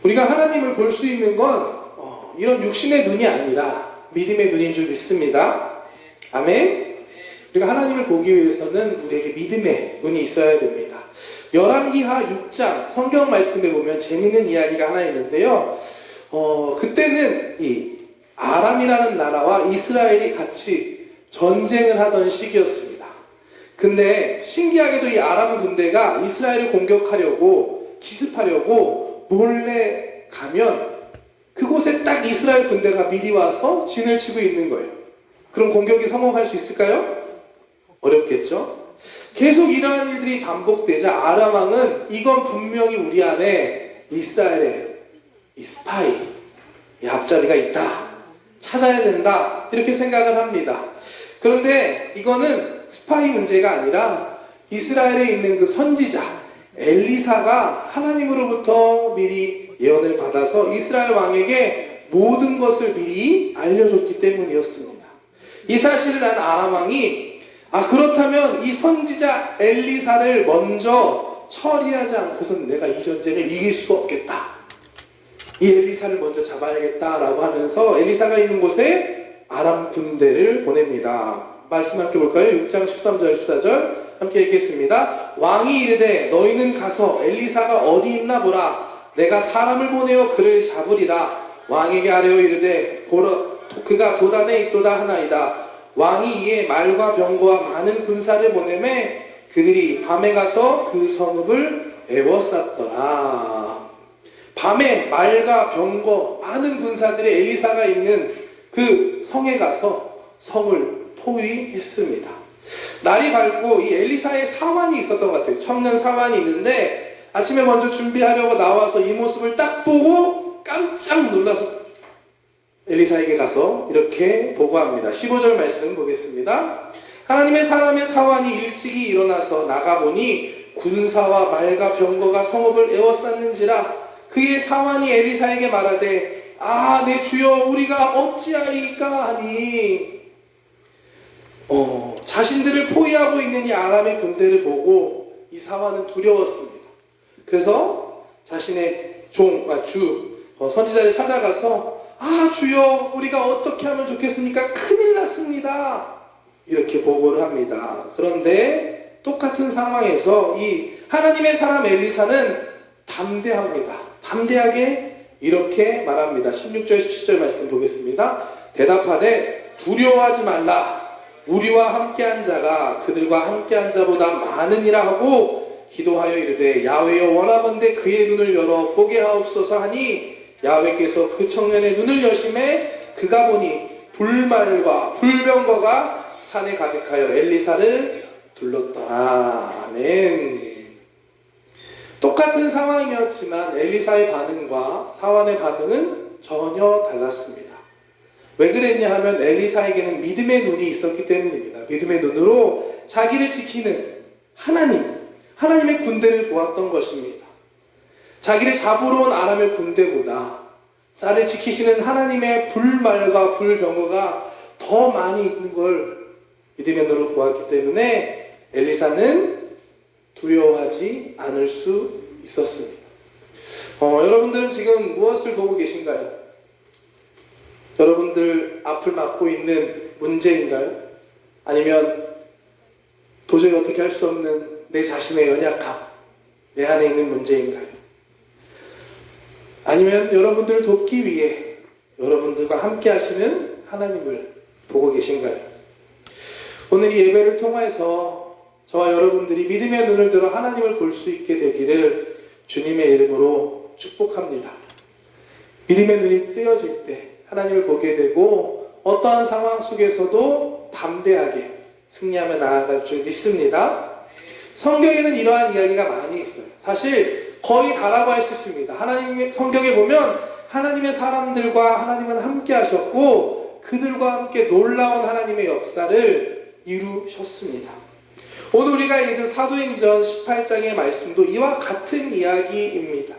우리가 하나님을 볼 수 있는 건 이런 육신의 눈이 아니라 믿음의 눈인 줄 믿습니다. 아멘. 우리가 하나님을 보기 위해서는 우리에게 믿음의 눈이 있어야 됩니다. 열왕기하 6장 성경 말씀에 보면 재미있는 이야기가 하나 있는데요. 그때는 이 아람이라는 나라와 이스라엘이 같이 전쟁을 하던 시기였습니다. 근데 신기하게도 이 아람 군대가 이스라엘을 공격하려고 기습하려고 몰래 가면 그곳에 딱 이스라엘 군대가 미리 와서 진을 치고 있는 거예요. 그럼 공격이 성공할 수 있을까요? 어렵겠죠? 계속 이러한 일들이 반복되자 아람 왕은 이건 분명히 우리 안에 이스라엘의 이 스파이, 이 앞잡이가 있다. 찾아야 된다. 이렇게 생각을 합니다. 그런데 이거는 스파이 문제가 아니라 이스라엘에 있는 그 선지자 엘리사가 하나님으로부터 미리 예언을 받아서 이스라엘 왕에게 모든 것을 미리 알려줬기 때문이었습니다. 이 사실을 안 아람 왕이 그렇다면 이 선지자 엘리사를 먼저 처리하지 않고서는 내가 이 전쟁을 이길 수 없겠다. 이 엘리사를 먼저 잡아야겠다라고 하면서 엘리사가 있는 곳에 아람 군대를 보냅니다. 말씀 함께 볼까요? 6장 13절 14절 함께 읽겠습니다. 왕이 이르되 너희는 가서 엘리사가 어디 있나 보라. 내가 사람을 보내어 그를 잡으리라. 왕에게 아뢰어 이르되 그가 도단에 있도다 하나이다. 왕이 이에 말과 병거와 많은 군사를 보내매 그들이 밤에 가서 그 성읍을 에워쌌더라. 밤에 말과 병거 많은 군사들이 엘리사가 있는 그 성에 가서 성을 포위했습니다. 날이 밝고 이 엘리사의 사환이 있었던 것 같아요. 청년 사환이 있는데 아침에 먼저 준비하려고 나와서 이 모습을 딱 보고 깜짝 놀라서 엘리사에게 가서 이렇게 보고합니다. 15절 말씀 보겠습니다. 하나님의 사람의 사환이 일찍이 일어나서 나가보니 군사와 말과 병거가 성읍을 에워쌌는지라. 그의 사환이 엘리사에게 말하되 내 주여 우리가 어찌하리까 하니 자신들을 포위하고 있는 이 아람의 군대를 보고 이 사환은 두려웠습니다. 그래서 자신의 선지자를 찾아가서 주여 우리가 어떻게 하면 좋겠습니까? 큰일 났습니다. 이렇게 보고를 합니다. 그런데 똑같은 상황에서 이 하나님의 사람 엘리사는 담대합니다. 담대하게 이렇게 말합니다. 16절 17절 말씀 보겠습니다. 대답하되 두려워하지 말라. 우리와 함께한 자가 그들과 함께한 자보다 많으니라 하고 기도하여 이르되 야훼여 원하건대 그의 눈을 열어 보게 하옵소서 하니 야훼께서 그 청년의 눈을 여심해 그가 보니 불말과 불병거가 산에 가득하여 엘리사를 둘렀더라. 아멘. 똑같은 상황이었지만 엘리사의 반응과 사환의 반응은 전혀 달랐습니다. 왜 그랬냐 하면 엘리사에게는 믿음의 눈이 있었기 때문입니다. 믿음의 눈으로 자기를 지키는 하나님의 군대를 보았던 것입니다. 자기를 잡으러 온 아람의 군대보다 자를 지키시는 하나님의 불말과 불병거가 더 많이 있는 걸 믿음의 눈으로 보았기 때문에 엘리사는 두려워하지 않을 수 있었습니다. 여러분들은 지금 무엇을 보고 계신가요? 여러분들 앞을 막고 있는 문제인가요? 아니면 도저히 어떻게 할 수 없는 내 자신의 연약함, 내 안에 있는 문제인가요? 아니면 여러분들을 돕기 위해 여러분들과 함께 하시는 하나님을 보고 계신가요? 오늘 이 예배를 통해서 저와 여러분들이 믿음의 눈을 들어 하나님을 볼 수 있게 되기를 주님의 이름으로 축복합니다. 믿음의 눈이 뜨여질 때 하나님을 보게 되고 어떠한 상황 속에서도 담대하게 승리하며 나아갈 줄 믿습니다. 성경에는 이러한 이야기가 많이 있어요. 사실 거의 다라고 할 수 있습니다. 하나님의 성경에 보면 하나님의 사람들과 하나님은 함께 하셨고 그들과 함께 놀라운 하나님의 역사를 이루셨습니다. 오늘 우리가 읽은 사도행전 18장의 말씀도 이와 같은 이야기입니다.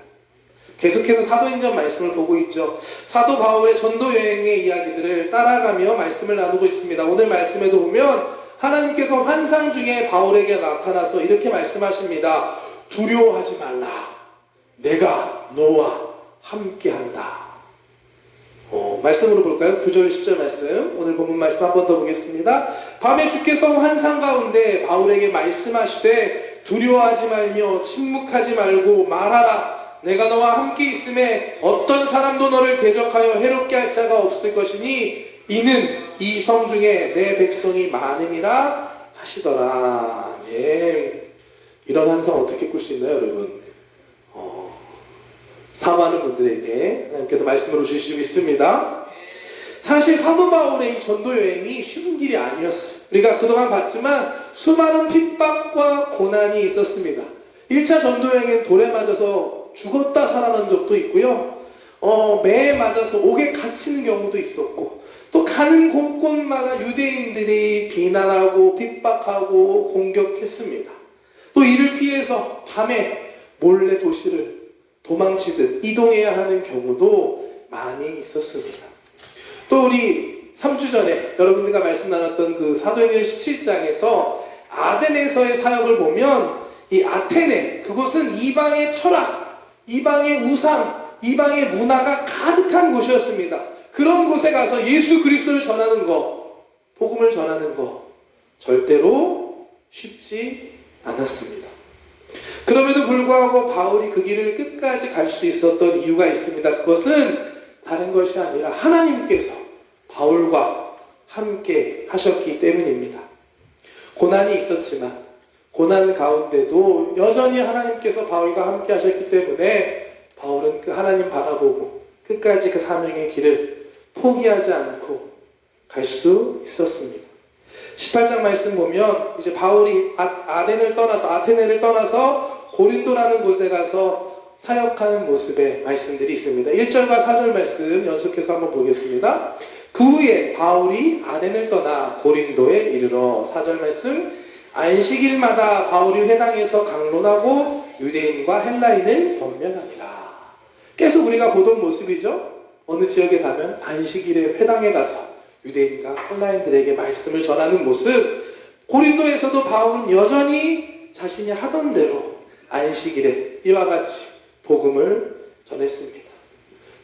계속해서 사도행전 말씀을 보고 있죠. 사도 바울의 전도 여행의 이야기들을 따라가며 말씀을 나누고 있습니다. 오늘 말씀에도 보면 하나님께서 환상 중에 바울에게 나타나서 이렇게 말씀하십니다. 두려워하지 말라. 내가 너와 함께한다. 말씀으로 볼까요? 9절 10절 말씀, 오늘 본문 말씀 한 번 더 보겠습니다. 밤에 주께서 환상 가운데 바울에게 말씀하시되 두려워하지 말며 침묵하지 말고 말하라. 내가 너와 함께 있음에 어떤 사람도 너를 대적하여 해롭게 할 자가 없을 것이니 이는 이 성 중에 내 백성이 많음이라 하시더라. 아멘. 이런 환상 어떻게 꿀 수 있나요, 여러분? 사모하는 분들에게 하나님께서 말씀으로 주시고 있습니다. 사실 사도 바울의 이 전도 여행이 쉬운 길이 아니었어요. 우리가 그동안 봤지만 수많은 핍박과 고난이 있었습니다. 1차 전도 여행엔 돌에 맞아서 죽었다 살아난 적도 있고요. 매에 맞아서 옥에 갇히는 경우도 있었고, 또 가는 곳곳마다 유대인들이 비난하고 핍박하고 공격했습니다. 또 이를 피해서 밤에 몰래 도시를 도망치듯 이동해야 하는 경우도 많이 있었습니다. 또 우리 3주 전에 여러분들과 말씀 나눴던 그 사도행전 17장에서 아덴에서의 사역을 보면 이 아테네, 그곳은 이방의 철학, 이방의 우상, 이방의 문화가 가득한 곳이었습니다. 그런 곳에 가서 예수 그리스도를 전하는 것, 복음을 전하는 것 절대로 쉽지 않았습니다. 그럼에도 불구하고 바울이 그 길을 끝까지 갈 수 있었던 이유가 있습니다. 그것은 다른 것이 아니라 하나님께서 바울과 함께 하셨기 때문입니다. 고난이 있었지만 고난 가운데도 여전히 하나님께서 바울과 함께 하셨기 때문에 바울은 그 하나님 바라보고 끝까지 그 사명의 길을 포기하지 않고 갈 수 있었습니다. 18장 말씀 보면 이제 바울이 아테네를 떠나서 고린도라는 곳에 가서 사역하는 모습의 말씀들이 있습니다. 1절과 4절 말씀 연속해서 한번 보겠습니다. 그 후에 바울이 아덴을 떠나 고린도에 이르러 4절 말씀, 안식일마다 바울이 회당에서 강론하고 유대인과 헬라인을 권면하니라. 계속 우리가 보던 모습이죠. 어느 지역에 가면 안식일에 회당에 가서 유대인과 헬라인들에게 말씀을 전하는 모습. 고린도에서도 바울은 여전히 자신이 하던 대로 안식일에 이와 같이 복음을 전했습니다.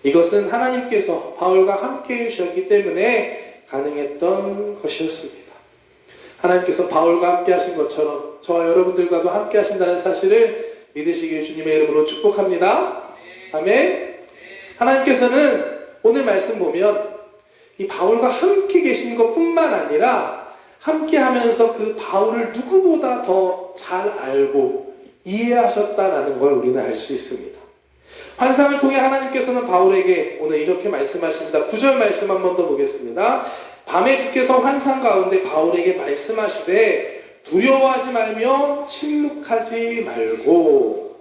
이것은 하나님께서 바울과 함께 해주셨기 때문에 가능했던 것이었습니다. 하나님께서 바울과 함께 하신 것처럼 저와 여러분들과도 함께 하신다는 사실을 믿으시길 주님의 이름으로 축복합니다. 아멘. 하나님께서는 오늘 말씀 보면 이 바울과 함께 계신 것뿐만 아니라 함께 하면서 그 바울을 누구보다 더 잘 알고 이해하셨다라는 걸 우리는 알 수 있습니다. 환상을 통해 하나님께서는 바울에게 오늘 이렇게 말씀하십니다. 9절 말씀 한 번 더 보겠습니다. 밤에 주께서 환상 가운데 바울에게 말씀하시되 두려워하지 말며 침묵하지 말고.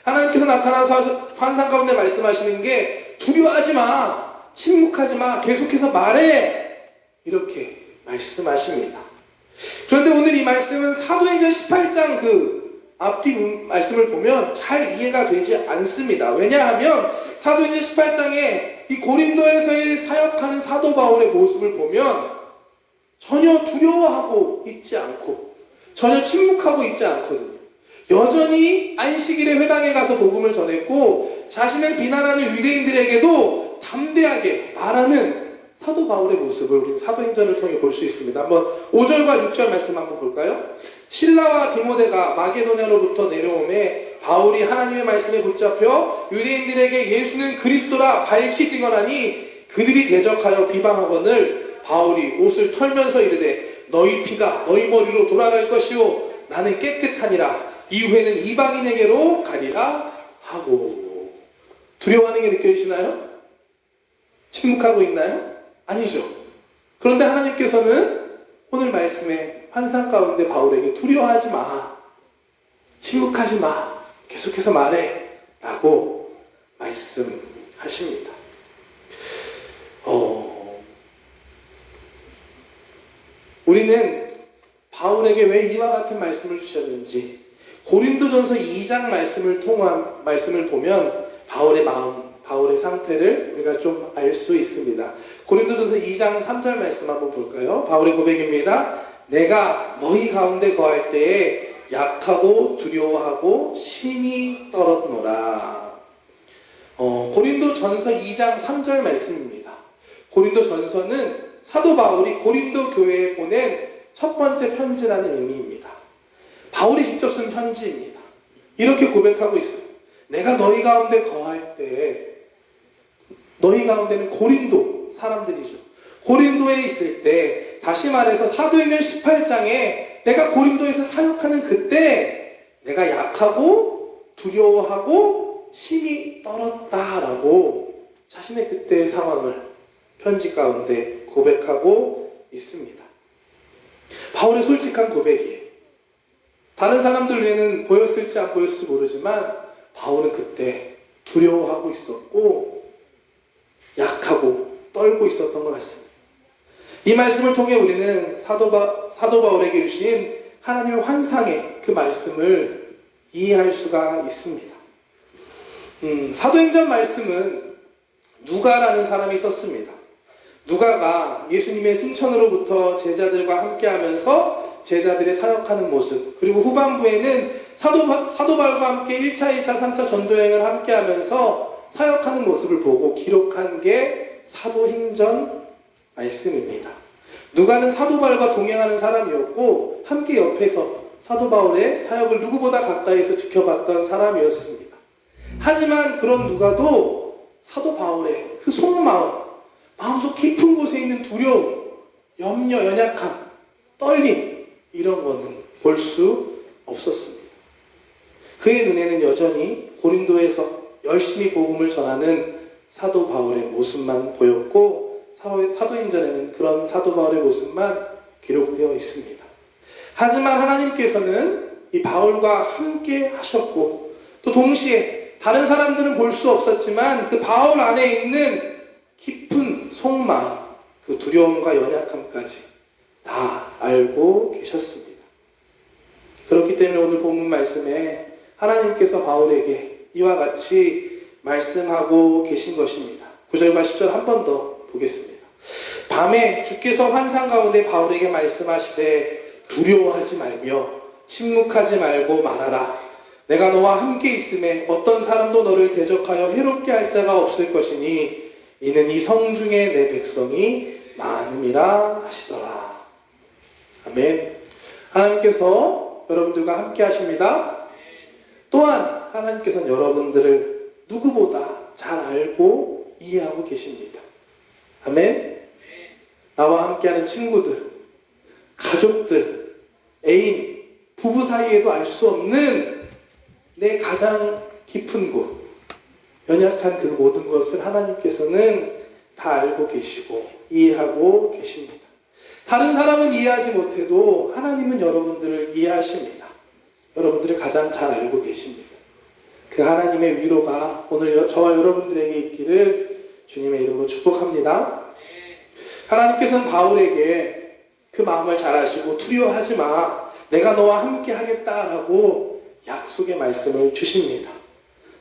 하나님께서 나타나서 환상 가운데 말씀하시는 게 두려워하지 마, 침묵하지 마, 계속해서 말해, 이렇게 말씀하십니다. 그런데 오늘 이 말씀은 사도행전 18장 그 앞뒤 말씀을 보면 잘 이해가 되지 않습니다. 왜냐하면 사도행전 18장에 이 고린도에서의 사역하는 사도 바울의 모습을 보면 전혀 두려워하고 있지 않고 전혀 침묵하고 있지 않거든요. 여전히 안식일에 회당에 가서 복음을 전했고 자신을 비난하는 유대인들에게도 담대하게 말하는 사도 바울의 모습을 우리는 사도행전을 통해 볼 수 있습니다. 한번 5절과 6절 말씀 한번 볼까요? 실라와 디모데가 마게도냐로부터 내려오매 바울이 하나님의 말씀에 붙잡혀 유대인들에게 예수는 그리스도라 밝히 증언하니 그들이 대적하여 비방하거늘 바울이 옷을 털면서 이르되 너희 피가 너희 머리로 돌아갈 것이요 나는 깨끗하니라 이후에는 이방인에게로 가리라 하고. 두려워하는 게 느껴지시나요? 침묵하고 있나요? 아니죠. 그런데 하나님께서는 오늘 말씀에 환상 가운데 바울에게 두려워하지 마, 침묵하지 마, 계속해서 말해 라고 말씀하십니다. 우리는 바울에게 왜 이와 같은 말씀을 주셨는지 고린도전서 2장 말씀을 보면 바울의 마음, 바울의 상태를 우리가 좀 알 수 있습니다. 고린도전서 2장 3절 말씀 한번 볼까요? 바울의 고백입니다. 내가 너희 가운데 거할 때에 약하고 두려워하고 심히 떨었노라. 고린도 전서 2장 3절 말씀입니다. 고린도 전서는 사도 바울이 고린도 교회에 보낸 첫 번째 편지라는 의미입니다. 바울이 직접 쓴 편지입니다. 이렇게 고백하고 있어요. 내가 너희 가운데 거할 때, 너희 가운데는 고린도 사람들이죠. 고린도에 있을 때, 다시 말해서 사도행전 18장에 내가 고린도에서 사역하는 그때 내가 약하고 두려워하고 심히 떨었다라고 자신의 그때의 상황을 편지 가운데 고백하고 있습니다. 바울의 솔직한 고백이에요. 다른 사람들 눈에는 보였을지 안 보였을지 모르지만 바울은 그때 두려워하고 있었고 약하고 떨고 있었던 것 같습니다. 이 말씀을 통해 우리는 사도 바울에게 주신 하나님의 환상의 그 말씀을 이해할 수가 있습니다. 사도행전 말씀은 누가라는 사람이 썼습니다. 누가가 예수님의 승천으로부터 제자들과 함께하면서 제자들의 사역하는 모습, 그리고 후반부에는 사도 바울과 함께 1차, 2차, 3차 전도여행을 함께하면서 사역하는 모습을 보고 기록한 게 사도행전 말씀입니다. 누가는 사도 바울과 동행하는 사람이었고 함께 옆에서 사도 바울의 사역을 누구보다 가까이서 지켜봤던 사람이었습니다. 하지만 그런 누가도 사도 바울의 그 속마음, 마음속 깊은 곳에 있는 두려움, 염려, 연약함, 떨림, 이런 거는 볼 수 없었습니다. 그의 눈에는 여전히 고린도에서 열심히 복음을 전하는 사도 바울의 모습만 보였고 사도행전에는 그런 사도 바울의 모습만 기록되어 있습니다. 하지만 하나님께서는 이 바울과 함께 하셨고 또 동시에 다른 사람들은 볼 수 없었지만 그 바울 안에 있는 깊은 속마음, 그 두려움과 연약함까지 다 알고 계셨습니다. 그렇기 때문에 오늘 본문 말씀에 하나님께서 바울에게 이와 같이 말씀하고 계신 것입니다. 9절과 10절 한 번 더 보겠습니다. 밤에 주께서 환상 가운데 바울에게 말씀하시되 두려워하지 말며 침묵하지 말고 말하라. 내가 너와 함께 있음에 어떤 사람도 너를 대적하여 해롭게 할 자가 없을 것이니 이는 이 성 중에 내 백성이 많음이라 하시더라. 아멘. 하나님께서 여러분들과 함께 하십니다. 또한 하나님께서는 여러분들을 누구보다 잘 알고 이해하고 계십니다. 아멘. 나와 함께하는 친구들, 가족들, 애인, 부부 사이에도 알 수 없는 내 가장 깊은 곳, 연약한 그 모든 것을 하나님께서는 다 알고 계시고 이해하고 계십니다. 다른 사람은 이해하지 못해도 하나님은 여러분들을 이해하십니다. 여러분들을 가장 잘 알고 계십니다. 그 하나님의 위로가 오늘 저와 여러분들에게 있기를 주님의 이름으로 축복합니다. 하나님께서는 바울에게 그 마음을 잘 아시고 두려워하지 마, 내가 너와 함께 하겠다라고 약속의 말씀을 주십니다.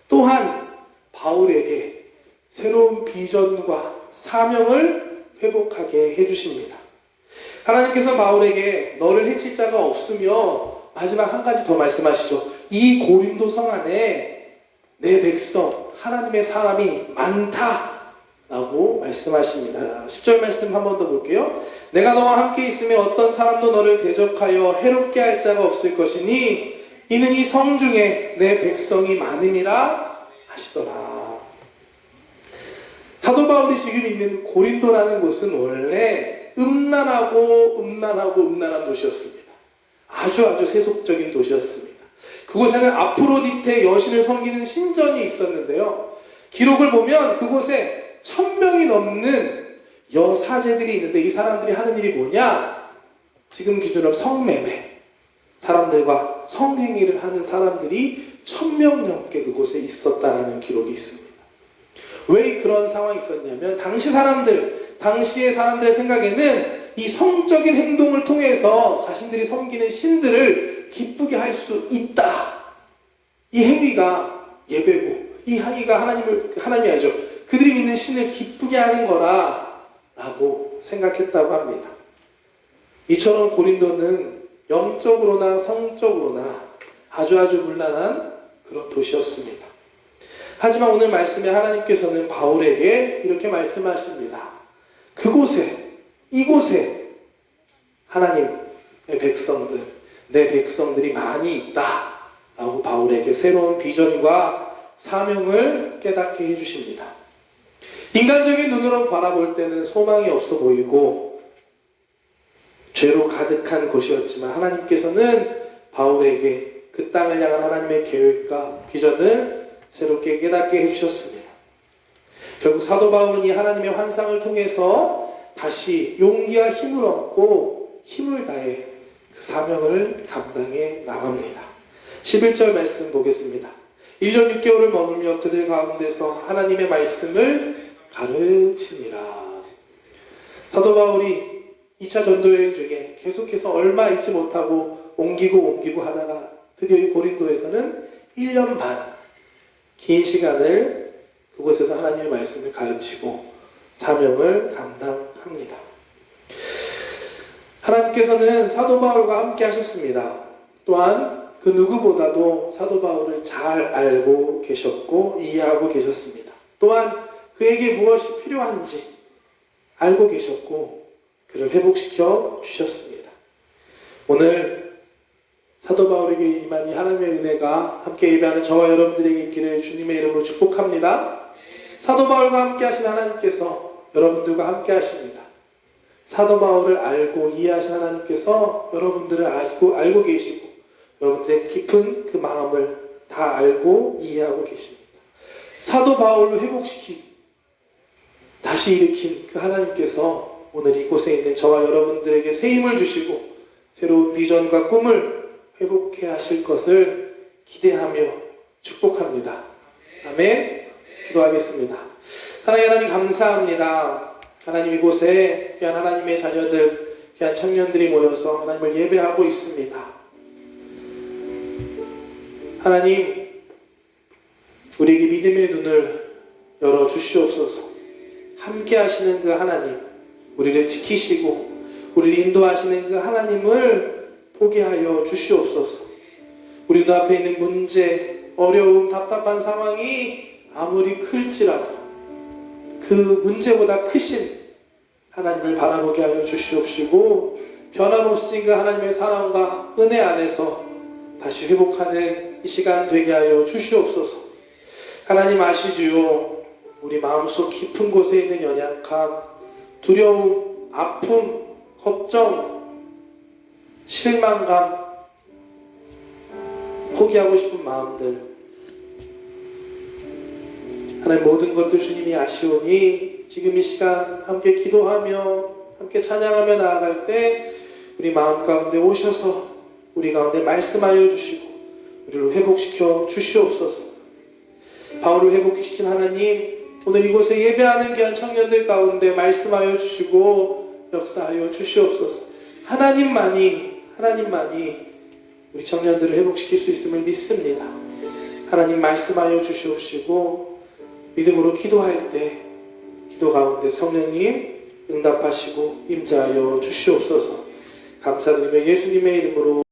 또한 바울에게 새로운 비전과 사명을 회복하게 해주십니다. 하나님께서는 바울에게 너를 해칠 자가 없으며 마지막 한 가지 더 말씀하시죠. 이 고린도 성 안에 내 백성 하나님의 사람이 많다라고 말씀하십니다. 10절 말씀 한 번 더 볼게요. 내가 너와 함께 있으면 어떤 사람도 너를 대적하여 해롭게 할 자가 없을 것이니 이는 이 성 중에 내 백성이 많음이라 하시더라. 사도 바울이 지금 있는 고린도라는 곳은 원래 음란한 도시였습니다. 아주 세속적인 도시였습니다. 그곳에는 아프로디테 여신을 섬기는 신전이 있었는데요. 기록을 보면 그곳에 1000명이 넘는 여사제들이 있는데 이 사람들이 하는 일이 뭐냐? 지금 기준으로 성매매, 사람들과 성행위를 하는 사람들이 1000명 넘게 그곳에 있었다는 기록이 있습니다. 왜 그런 상황이 있었냐면 당시의 사람들의 생각에는 이 성적인 행동을 통해서 자신들이 섬기는 신들을 기쁘게 할 수 있다. 이 행위가 예배고 이 행위가 하나님이 아니죠. 그들이 믿는 신을 기쁘게 하는 거라 라고 생각했다고 합니다. 이처럼 고린도는 영적으로나 성적으로나 아주 문란한 그런 도시였습니다. 하지만 오늘 말씀에 하나님께서는 바울에게 이렇게 말씀하십니다. 그곳에, 이곳에 하나님의 백성들, 내 백성들이 많이 있다 라고 바울에게 새로운 비전과 사명을 깨닫게 해주십니다. 인간적인 눈으로 바라볼 때는 소망이 없어 보이고 죄로 가득한 곳이었지만 하나님께서는 바울에게 그 땅을 향한 하나님의 계획과 비전을 새롭게 깨닫게 해주셨습니다. 결국 사도 바울은 이 하나님의 환상을 통해서 다시 용기와 힘을 얻고 힘을 다해 그 사명을 감당해 나갑니다. 11절 말씀 보겠습니다. 1년 6개월을 머물며 그들 가운데서 하나님의 말씀을 가르치니라. 사도 바울이 2차 전도여행 중에 계속해서 얼마 있지 못하고 옮기고 하다가 드디어 이 고린도에서는 1년 반 긴 시간을 그곳에서 하나님의 말씀을 가르치고 사명을 감당합니다. 하나님께서는 사도 바울과 함께 하셨습니다. 또한 그 누구보다도 사도 바울을 잘 알고 계셨고 이해하고 계셨습니다. 또한 그에게 무엇이 필요한지 알고 계셨고 그를 회복시켜 주셨습니다. 오늘 사도 바울에게 임한 이 하나님의 은혜가 함께 예배하는 저와 여러분들에게 있기를 주님의 이름으로 축복합니다. 사도 바울과 함께 하신 하나님께서 여러분들과 함께 하십니다. 사도 바울을 알고 이해하신 하나님께서 여러분들을 알고 계시고 여러분들의 깊은 그 마음을 다 알고 이해하고 계십니다. 사도 바울을 회복시킨 다시 일으킨 그 하나님께서 오늘 이곳에 있는 저와 여러분들에게 새 힘을 주시고 새로운 비전과 꿈을 회복해 하실 것을 기대하며 축복합니다. 아멘. 기도하겠습니다. 사랑하는 하나님 감사합니다. 하나님 이곳에 귀한 하나님의 자녀들, 귀한 청년들이 모여서 하나님을 예배하고 있습니다. 하나님, 우리에게 믿음의 눈을 열어 주시옵소서. 함께 하시는 그 하나님, 우리를 지키시고 우리를 인도하시는 그 하나님을 포기하여 주시옵소서. 우리 눈앞에 있는 문제, 어려움, 답답한 상황이 아무리 클지라도 그 문제보다 크신 하나님을 바라보게 하여 주시옵시고 변함없이 그 하나님의 사랑과 은혜 안에서 다시 회복하는 이 시간 되게 하여 주시옵소서. 하나님 아시지요. 우리 마음속 깊은 곳에 있는 연약함, 두려움, 아픔, 걱정, 실망감, 포기하고 싶은 마음들, 하나님 모든 것들 주님이 아시오니 지금 이 시간 함께 기도하며 함께 찬양하며 나아갈 때 우리 마음 가운데 오셔서 우리 가운데 말씀하여 주시고 우리를 회복시켜 주시옵소서. 바울을 회복시킨 하나님, 오늘 이곳에 예배하는 귀한 청년들 가운데 말씀하여 주시고 역사하여 주시옵소서. 하나님만이 우리 청년들을 회복시킬 수 있음을 믿습니다. 하나님 말씀하여 주시옵시고 믿음으로 기도할 때 기도 가운데 성령님 응답하시고 임재하여 주시옵소서. 감사드리며 예수님의 이름으로